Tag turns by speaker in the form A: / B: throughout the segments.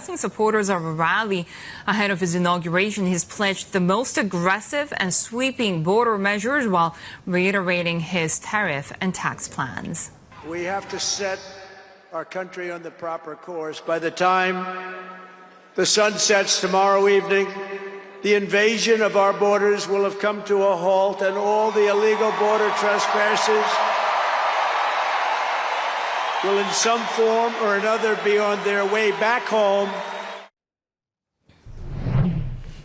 A: Supporters of a rally ahead of his inauguration. He's pledged the most aggressive and sweeping border measures while reiterating his tariff and tax plans.
B: We have to set our country on the proper course. By the time the sun sets tomorrow evening, the invasion of our borders will have come to a halt, and all the illegal border trespassers will in some form or another be on their way back home.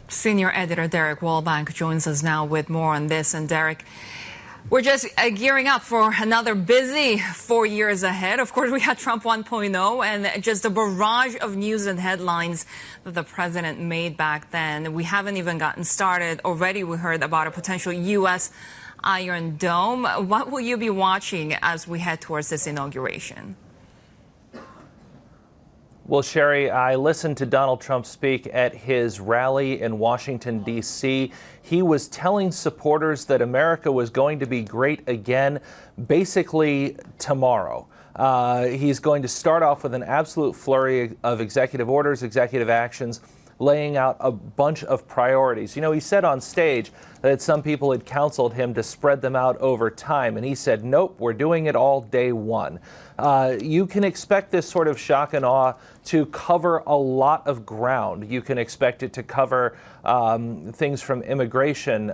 A: Senior editor Derek Wallbank joins us now with more on this. And Derek, we're just gearing up for another busy 4 years ahead. Of course, we had Trump 1.0 and just a barrage of news and headlines that the president made back then. We haven't even gotten started. Already we heard about a potential U.S. Iron Dome. What will you be watching as we head towards this inauguration?
C: Well, Sherry, I listened to Donald Trump speak at his rally in Washington, D.C. He was telling supporters that America was going to be great again, basically tomorrow. He's going to start off with an absolute flurry of executive orders, executive actions, laying out a bunch of priorities. You know, he said on stage that some people had counseled him to spread them out over time, and he said, nope, we're doing it all day one. You can expect this sort of shock and awe to cover a lot of ground. You can expect it to cover things from immigration,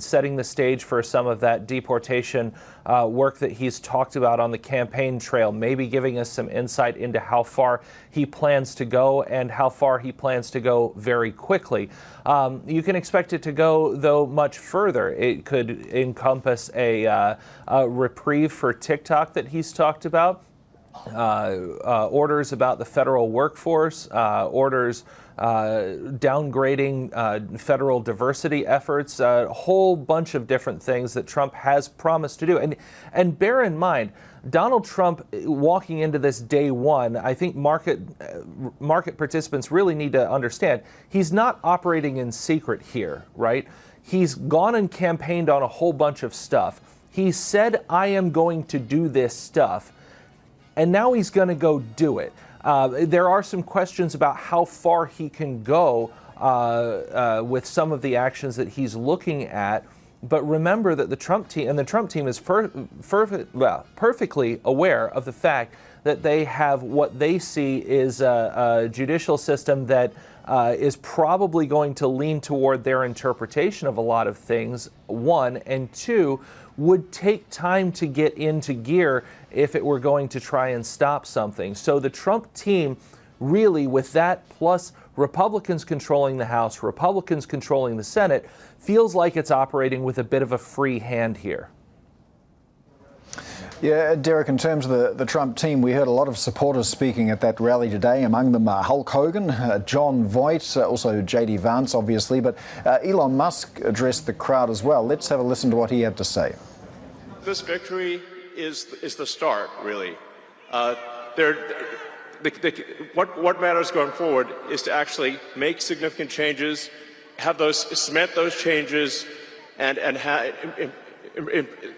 C: setting the stage for some of that deportation work that he's talked about on the campaign trail, maybe giving us some insight into how far he plans to go and how far he plans to go very quickly. You can expect it to go, though, much further. It could encompass a reprieve for TikTok that he's talked about, orders about the federal workforce, orders downgrading federal diversity efforts, a whole bunch of different things that Trump has promised to do. And bear in mind, Donald Trump walking into this day one, I think market participants really need to understand, he's not operating in secret here, right? He's gone and campaigned on a whole bunch of stuff. He said, I am going to do this stuff, and now he's going to go do it. There are some questions about how far he can go with some of the actions that he's looking at. But remember that the Trump team is perfectly aware of the fact that they have what they see is a judicial system that is probably going to lean toward their interpretation of a lot of things, one, and two, would take time to get into gear if it were going to try and stop something. So the Trump team really, with that plus Republicans controlling the House, Republicans controlling the Senate, feels like it's operating with a bit of a free hand here.
D: Yeah, Derek, in terms of the Trump team, we heard a lot of supporters speaking at that rally today, among them Hulk Hogan, John Voight, also J.D. Vance, obviously, but Elon Musk addressed the crowd as well. Let's have a listen to what he had to say.
E: This victory is the start, really. What matters going forward is to actually make significant changes, cement those changes, and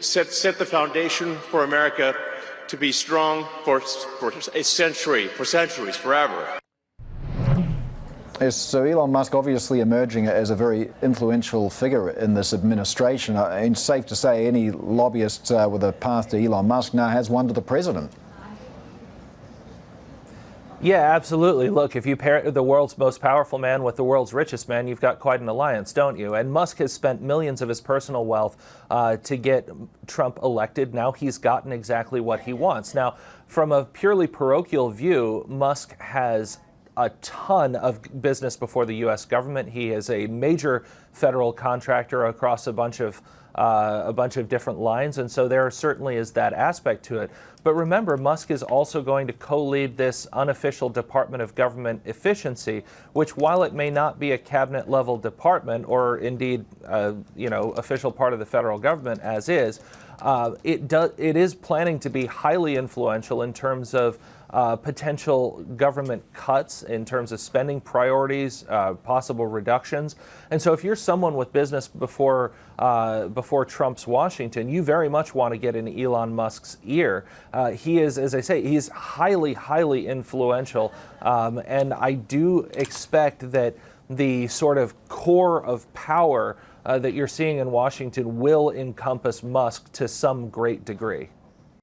E: set the foundation for America to be strong for a century, for centuries, forever.
D: Yes, so Elon Musk obviously emerging as a very influential figure in this administration. It's safe to say any lobbyist with a path to Elon Musk now has one to the president.
C: Yeah, absolutely. Look, if you pair the world's most powerful man with the world's richest man, you've got quite an alliance, don't you? And Musk has spent millions of his personal wealth to get Trump elected. Now he's gotten exactly what he wants. Now, from a purely parochial view, Musk has a ton of business before the U.S. government. He is a major federal contractor across a bunch of different lines, and so there certainly is that aspect to it. But remember, Musk is also going to co-lead this unofficial Department of Government Efficiency, which, while it may not be a cabinet-level department or indeed, official part of the federal government as is, it is planning to be highly influential in terms of potential government cuts in terms of spending priorities, possible reductions. And so if you're someone with business before Trump's Washington, you very much want to get in Elon Musk's ear. He is, as I say, he's highly, highly influential. And I do expect that the sort of core of power that you're seeing in Washington will encompass Musk to some great degree.